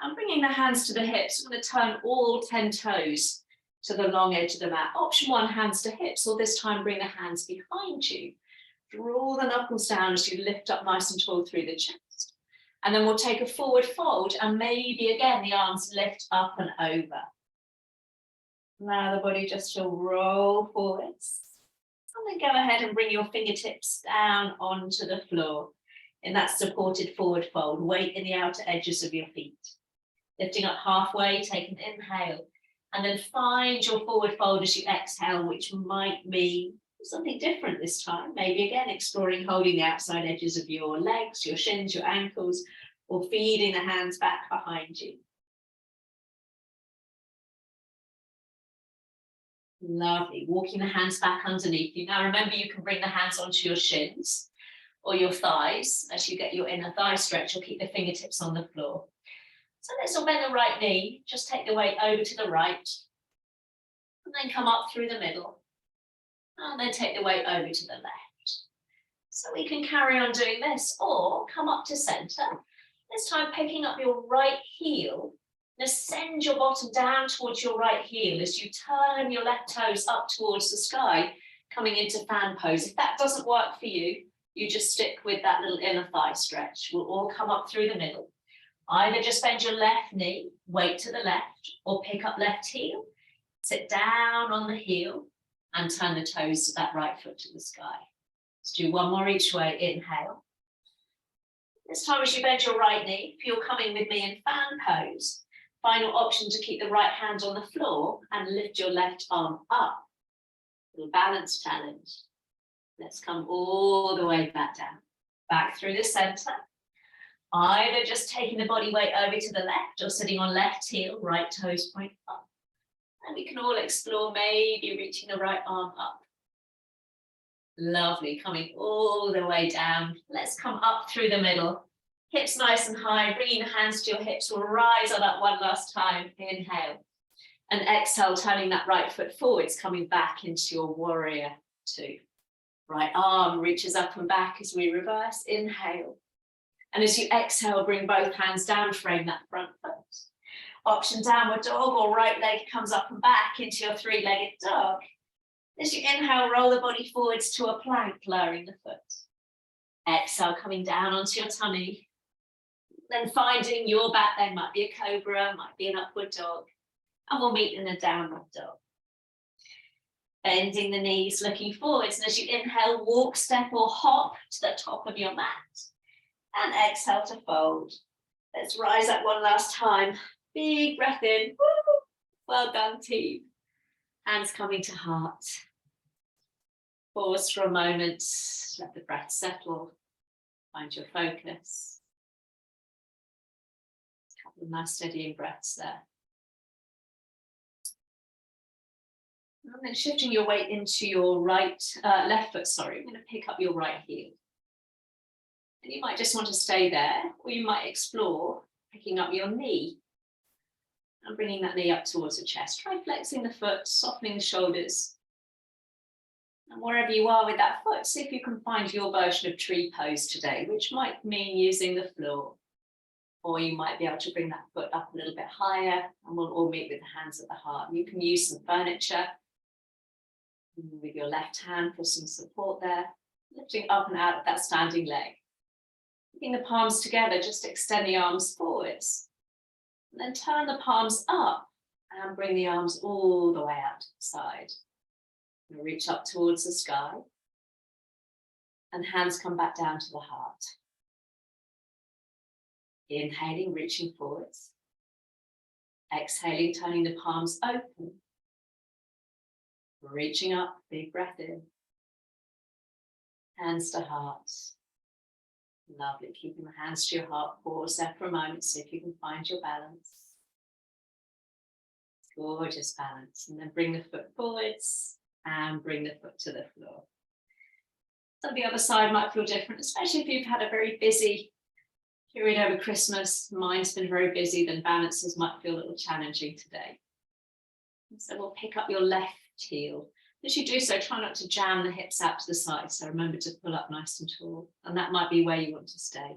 And bringing the hands to the hips, we're going to turn all 10 toes to the long edge of the mat. Option one, hands to hips, or this time bring the hands behind you. Draw the knuckles down as you lift up nice and tall through the chest. And then we'll take a forward fold and maybe again the arms lift up and over. Allow the body just to roll forwards. And then go ahead and bring your fingertips down onto the floor in that supported forward fold. Weight in the outer edges of your feet. Lifting up halfway, take an inhale. And then find your forward fold as you exhale, which might mean something different this time. Maybe again, exploring holding the outside edges of your legs, your shins, your ankles, or feeding the hands back behind you. Lovely. Walking the hands back underneath you. Now remember, you can bring the hands onto your shins or your thighs as you get your inner thigh stretch, or keep the fingertips on the floor. So let's all bend the right knee. Just take the weight over to the right. And then come up through the middle. And then take the weight over to the left. So we can carry on doing this, or come up to center. This time picking up your right heel. Now send your bottom down towards your right heel as you turn your left toes up towards the sky, coming into fan pose. If that doesn't work for you, you just stick with that little inner thigh stretch. We'll all come up through the middle. Either just bend your left knee, weight to the left, or pick up left heel, sit down on the heel, and turn the toes to that right foot to the sky. Let's do one more each way. Inhale. This time as you bend your right knee, if you're coming with me in fan pose, Final option to keep the right hand on the floor and lift your left arm up. Little balance challenge. Let's come all the way back down, back through the center. Either just taking the body weight over to the left or sitting on left heel, right toes point up. And we can all explore maybe reaching the right arm up. Lovely, coming all the way down. Let's come up through the middle. Hips nice and high, bringing the hands to your hips. We'll rise on that one last time. Inhale. And exhale, turning that right foot forwards, coming back into your warrior two. Right arm reaches up and back as we reverse. Inhale. And as you exhale, bring both hands down, frame that front foot. Option downward dog, or right leg comes up and back into your three-legged dog. As you inhale, roll the body forwards to a plank, lowering the foot. Exhale, coming down onto your tummy. Then finding your back leg, might be a cobra, might be an upward dog. And we'll meet in a downward dog. Bending the knees, looking forwards. And as you inhale, walk, step or hop to the top of your mat. And exhale to fold. Let's rise up one last time. Big breath in. Woo! Well done, team. Hands coming to heart. Pause for a moment. Let the breath settle. Find your focus. A couple of nice steadying breaths there. And then shifting your weight into your left foot, sorry. We're going to pick up your right heel. And you might just want to stay there, or you might explore picking up your knee and bringing that knee up towards the chest. Try flexing the foot, softening the shoulders. And wherever you are with that foot, see if you can find your version of tree pose today, which might mean using the floor. Or you might be able to bring that foot up a little bit higher, and we'll all meet with the hands at the heart. You can use some furniture with your left hand for some support there, lifting up and out of that standing leg. Keeping the palms together, just extend the arms forwards. And then turn the palms up and bring the arms all the way out to the side. We'll reach up towards the sky. And hands come back down to the heart. Inhaling, reaching forwards. Exhaling, turning the palms open. Reaching up, big breath in. Hands to heart. Lovely, keeping the hands to your heart. Pause there for a moment, see if you can find your balance. Gorgeous balance. And then bring the foot forwards and bring the foot to the floor. So the other side might feel different, especially if you've had a very busy period over Christmas. Mine's been very busy, then balances might feel a little challenging today. And so we'll pick up your left heel. As you do so, try not to jam the hips out to the side. So remember to pull up nice and tall. And that might be where you want to stay.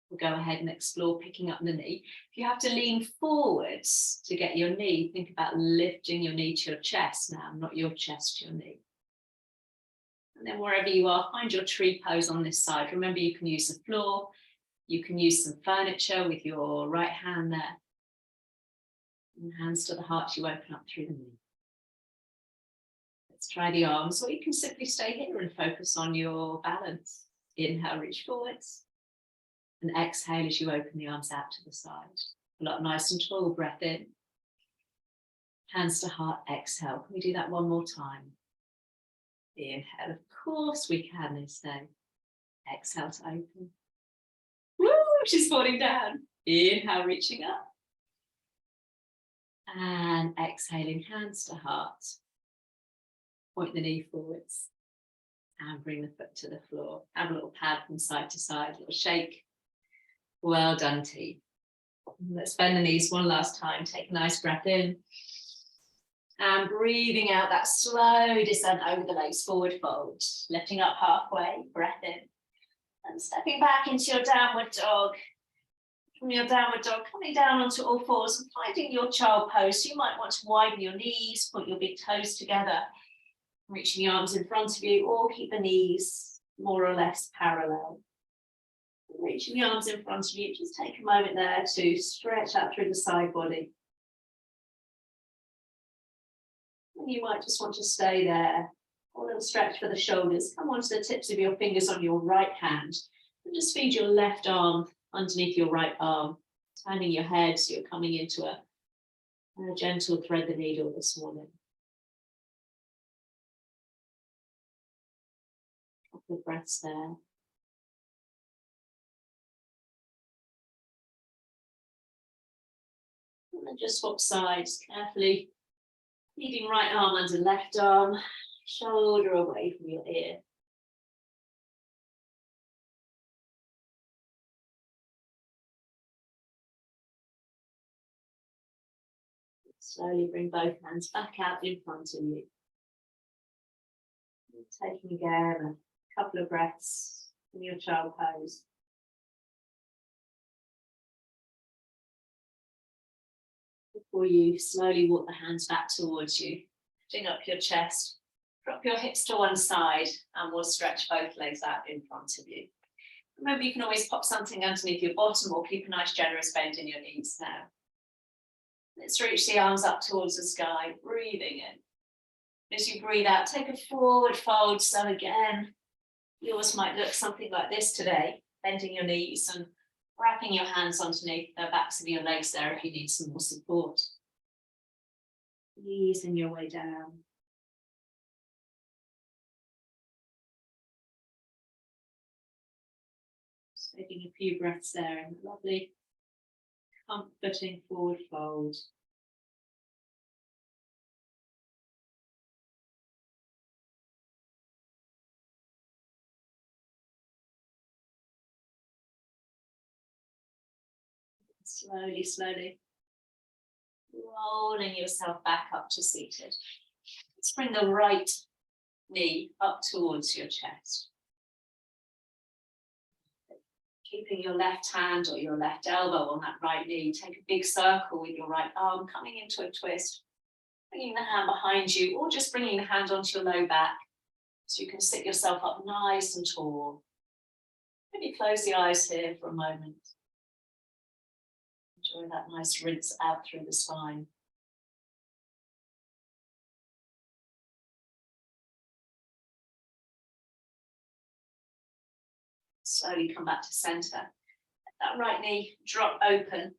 We'll go ahead and explore picking up the knee. If you have to lean forwards to get your knee, think about lifting your knee to your chest now, not your chest to your knee. And then wherever you are, find your tree pose on this side. Remember, you can use the floor. You can use some furniture with your right hand there. And hands to the heart, you open up through the knee. Let's try the arms, or you can simply stay here and focus on your balance. Inhale, reach forwards. And exhale as you open the arms out to the side. Pull up nice and tall, breath in. Hands to heart, exhale. Can we do that one more time? Inhale, of course we can, they say. Exhale to open. Woo, she's falling down. Inhale, reaching up. And exhaling, hands to heart. Point the knee forwards. And bring the foot to the floor. Have a little pad from side to side, a little shake. Well done, team. Let's bend the knees one last time. Take a nice breath in. And breathing out that slow descent over the legs, forward fold. Lifting up halfway, breath in. And stepping back into your downward dog. From your downward dog, coming down onto all fours and finding your child pose. So you might want to widen your knees, point your big toes together, reaching the arms in front of you, or keep the knees more or less parallel. Reaching the arms in front of you, just take a moment there to stretch out through the side body. And you might just want to stay there. A little stretch for the shoulders. Come onto the tips of your fingers on your right hand. And just feed your left arm underneath your right arm. Turning your head so you're coming into a And a gentle thread the needle this morning. Couple of breaths there. And then just swap sides carefully. Leading right arm under left arm, shoulder away from your ear. Slowly bring both hands back out in front of you. Taking again a couple of breaths in your child pose. Before you slowly walk the hands back towards you, lifting up your chest, drop your hips to one side, and we'll stretch both legs out in front of you. Remember, you can always pop something underneath your bottom or keep a nice generous bend in your knees now. Let's reach the arms up towards the sky, breathing in. As you breathe out, take a forward fold. So again, yours might look something like this today, bending your knees and wrapping your hands underneath the backs of your legs there if you need some more support. Easing your way down. Just taking a few breaths there in a lovely, comforting forward fold. Slowly, slowly rolling yourself back up to seated. Let's bring the right knee up towards your chest. Keeping your left hand or your left elbow on that right knee, take a big circle with your right arm, coming into a twist, bringing the hand behind you, or just bringing the hand onto your low back so you can sit yourself up nice and tall. Maybe close the eyes here for a moment. Enjoy that nice rinse out through the spine. Slowly come back to center. Let that right knee drop open.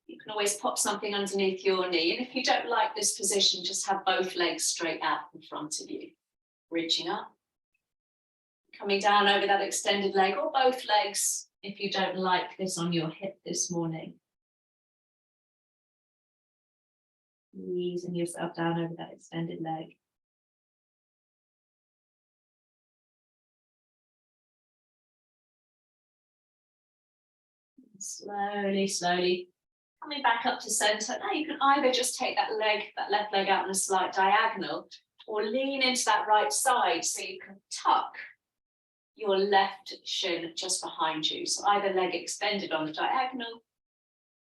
You can always pop something underneath your knee. And if you don't like this position, just have both legs straight out in front of you. Reaching up. Coming down over that extended leg, or both legs if you don't like this on your hip this morning. Easing yourself down over that extended leg. Slowly, slowly coming back up to center. Now you can either just take that left leg out in a slight diagonal, or lean into that right side so you can tuck your left shin just behind you. So either leg extended on the diagonal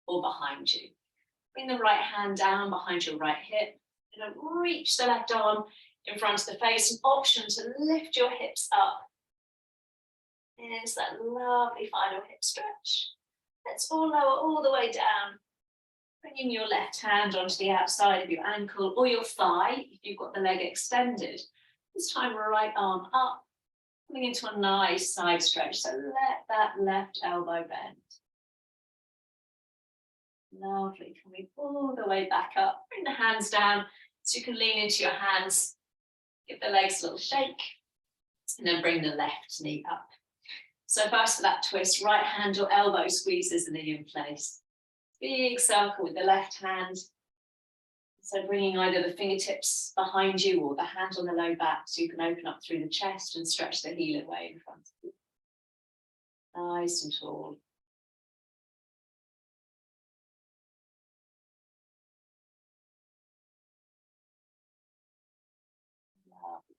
or behind you. Bring the right hand down behind your right hip. And reach the left arm in front of the face. An option to lift your hips up. And it's that lovely final hip stretch. Let's all lower all the way down. Bringing your left hand onto the outside of your ankle or your thigh if you've got the leg extended. This time right arm up, coming into a nice side stretch. So let that left elbow bend. Lovely, coming all the way back up. Bring the hands down so you can lean into your hands. Give the legs a little shake. And then bring the left knee up. So first for that twist, right hand or elbow squeezes the knee in place. Big circle with the left hand. So bringing either the fingertips behind you or the hand on the low back so you can open up through the chest and stretch the heel away in front of you. Nice and tall.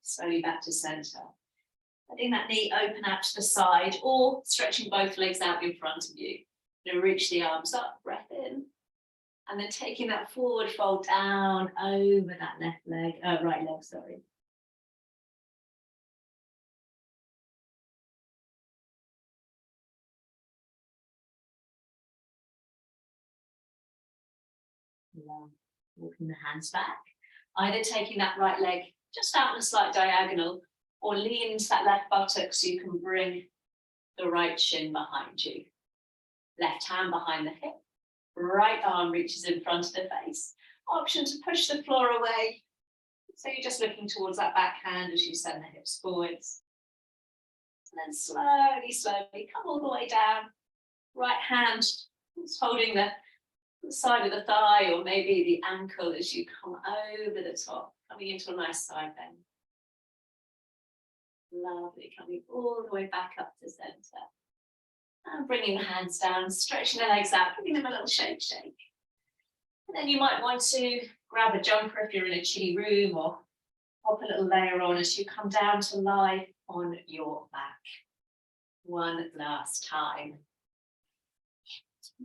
Slowly back to center. Letting that knee open out to the side or stretching both legs out in front of you. Now reach the arms up, breath in. And then taking that forward fold down over that right leg, sorry. Walking the hands back. Either taking that right leg just out in a slight diagonal or lean into that left buttock so you can bring the right shin behind you. Left hand behind the hip. Right arm reaches in front of the face. option to push the floor away. So you're just looking towards that backhand as you send the hips forwards. And then slowly, slowly come all the way down. Right hand is holding the side of the thigh or maybe the ankle as you come over the top, coming into a nice side bend. Lovely, coming all the way back up to center. And bringing the hands down, stretching the legs out, giving them a little shake. And then you might want to grab a jumper if you're in a chilly room, or pop a little layer on as you come down to lie on your back. One last time.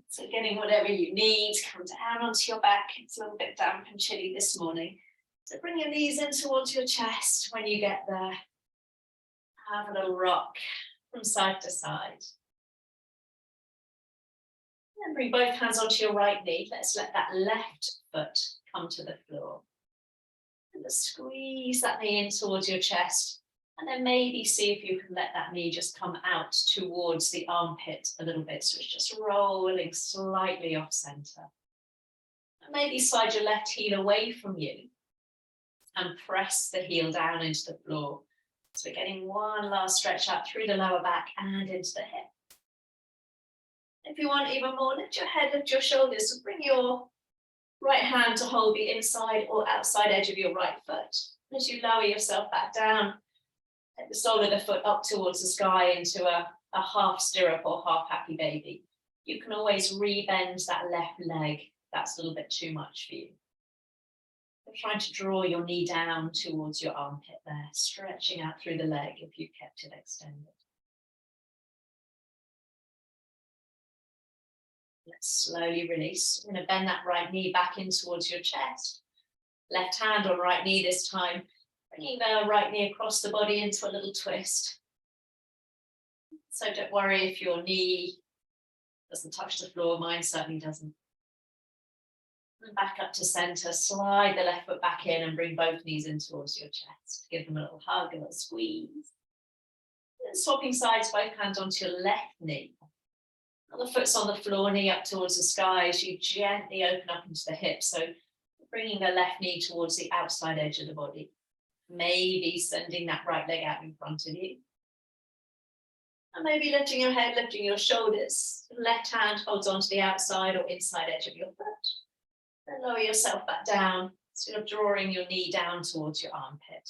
So getting whatever you need, come down onto your back. It's a little bit damp and chilly this morning. So bring your knees in towards your chest. When you get there, have a little rock from side to side. And bring both hands onto your right knee. Let's let that left foot come to the floor. And just squeeze that knee in towards your chest. And then maybe see if you can let that knee just come out towards the armpit a little bit. So it's just rolling slightly off center. And maybe slide your left heel away from you and press the heel down into the floor. So we're getting one last stretch out through the lower back and into the hip. If you want even more, lift your head, lift your shoulders. So bring your right hand to hold the inside or outside edge of your right foot. As you lower yourself back down, take the sole of the foot up towards the sky into a half stirrup or half happy baby. You can always rebend that left leg. That's a little bit too much for you. But trying to draw your knee down towards your armpit there, stretching out through the leg if you've kept it extended. Let's slowly release. We're going to bend that right knee back in towards your chest. Left hand on right knee this time. Bringing the right knee across the body into a little twist. So don't worry if your knee doesn't touch the floor. Mine certainly doesn't. And back up to center. Slide the left foot back in and bring both knees in towards your chest. Give them a little hug, a little squeeze. And swapping sides, both hands onto your left knee. The foot's on the floor, knee up towards the sky as you gently open up into the hips. So bringing the left knee towards the outside edge of the body. Maybe sending that right leg out in front of you. And maybe lifting your head, lifting your shoulders. Left hand holds onto the outside or inside edge of your foot. Then lower yourself back down, sort of drawing your knee down towards your armpit.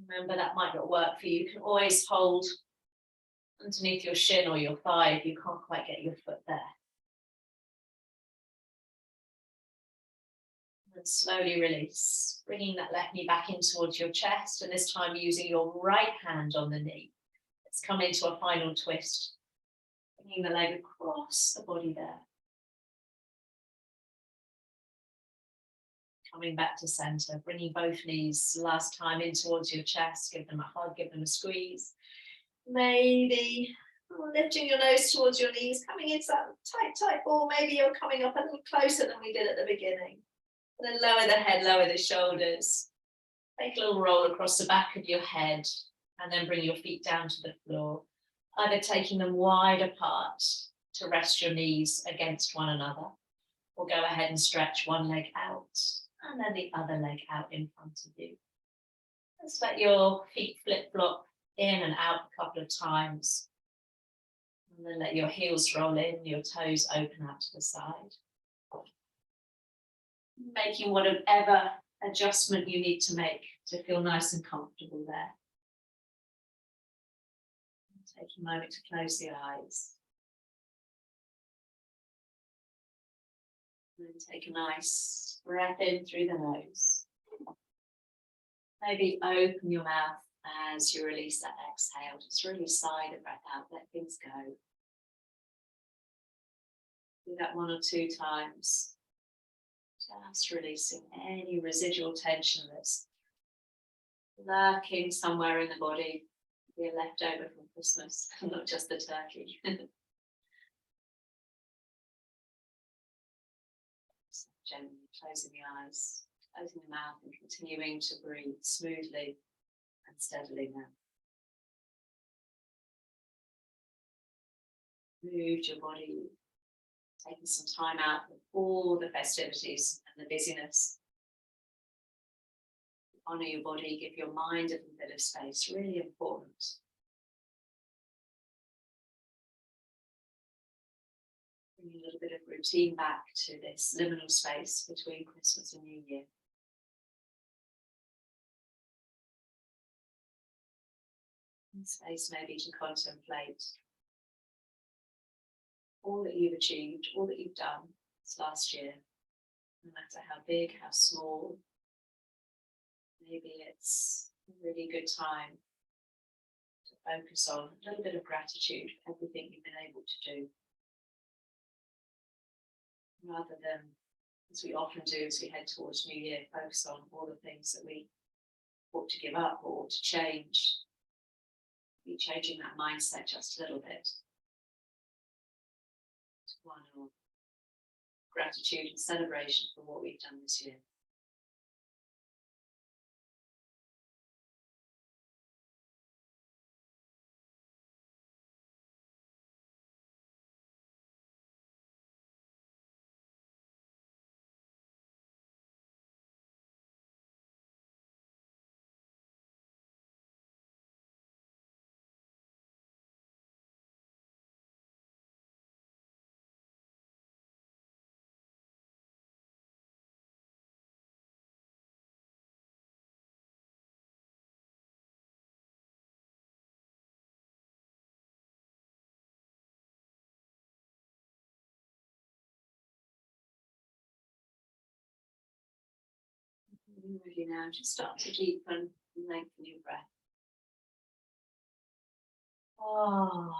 Remember, that might not work for you. You can always hold underneath your shin or your thigh if you can't quite get your foot there. And slowly release, bringing that left knee back in towards your chest, and this time using your right hand on the knee. Let's come into a final twist, bringing the leg across the body there. Coming back to center, bringing both knees last time in towards your chest. Give them a hug, give them a squeeze. Maybe lifting your nose towards your knees, coming into that tight ball. Maybe you're coming up a little closer than we did at the beginning. And then lower the head, lower the shoulders. Take a little roll across the back of your head and then bring your feet down to the floor, either taking them wide apart to rest your knees against one another, or go ahead and stretch one leg out and then the other leg out in front of you. Just let your feet flip-flop in and out a couple of times. And then let your heels roll in, your toes open out to the side. Making whatever adjustment you need to make to feel nice and comfortable there. Take a moment to close the eyes. And then take a nice breath in through the nose. Maybe open your mouth as you release that exhale. Just really sigh the breath out, let things go. Do that one or two times. Just releasing any residual tension that's lurking somewhere in the body, be a leftover from Christmas, not just the turkey. So gently closing the eyes, closing the mouth, and continuing to breathe smoothly and steadily now. Move your body taking some time out of all the festivities and the busyness. Honour your body, give your mind a little bit of space, really important. Bring a little bit of routine back to this liminal space between Christmas and New Year. And space maybe to contemplate all that you've achieved, all that you've done this last year, no matter how big, how small. Maybe it's a really good time to focus on a little bit of gratitude for everything you've been able to do. Rather than, as we often do as we head towards New Year, focus on all the things that we ought to give up or ought to change. Be changing that mindset just a little bit. To one of gratitude and celebration for what we've done this year. Really now, just start to deepen and lengthen your breath. Oh,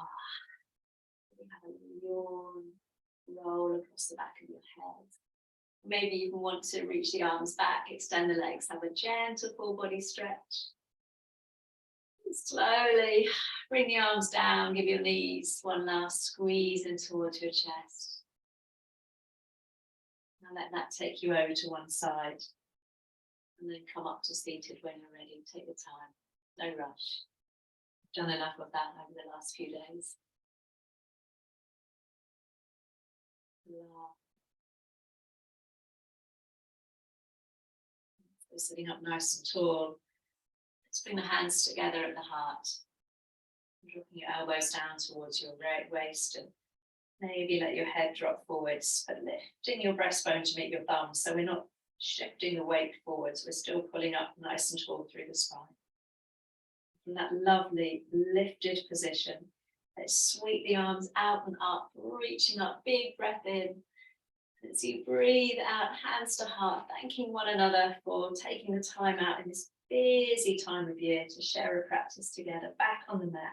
you have a yawn, roll across the back of your head. Maybe you even want to reach the arms back, extend the legs, have a gentle full body stretch. And slowly bring the arms down, give your knees one last squeeze in towards your chest. Now let that take you over to one side. And then come up to seated when you're ready. Take your time, no rush. I've done enough of that over the last few days. So sitting up nice and tall. Let's bring the hands together at the heart. Dropping your elbows down towards your right waist, and maybe let your head drop forwards, but lifting your breastbone to meet your thumbs, so we're not shifting the weight forwards, we're still pulling up nice and tall through the spine. From that lovely lifted position, let's sweep the arms out and up, reaching up, big breath in. As you breathe out, hands to heart, thanking one another for taking the time out in this busy time of year to share a practice together, back on the mat.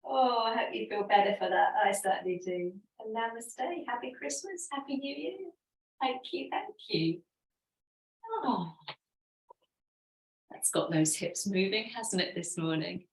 Oh, I hope you feel better for that. I certainly do. And namaste, happy Christmas, happy New Year. Thank you, thank you. Oh, that's got those hips moving, hasn't it, this morning?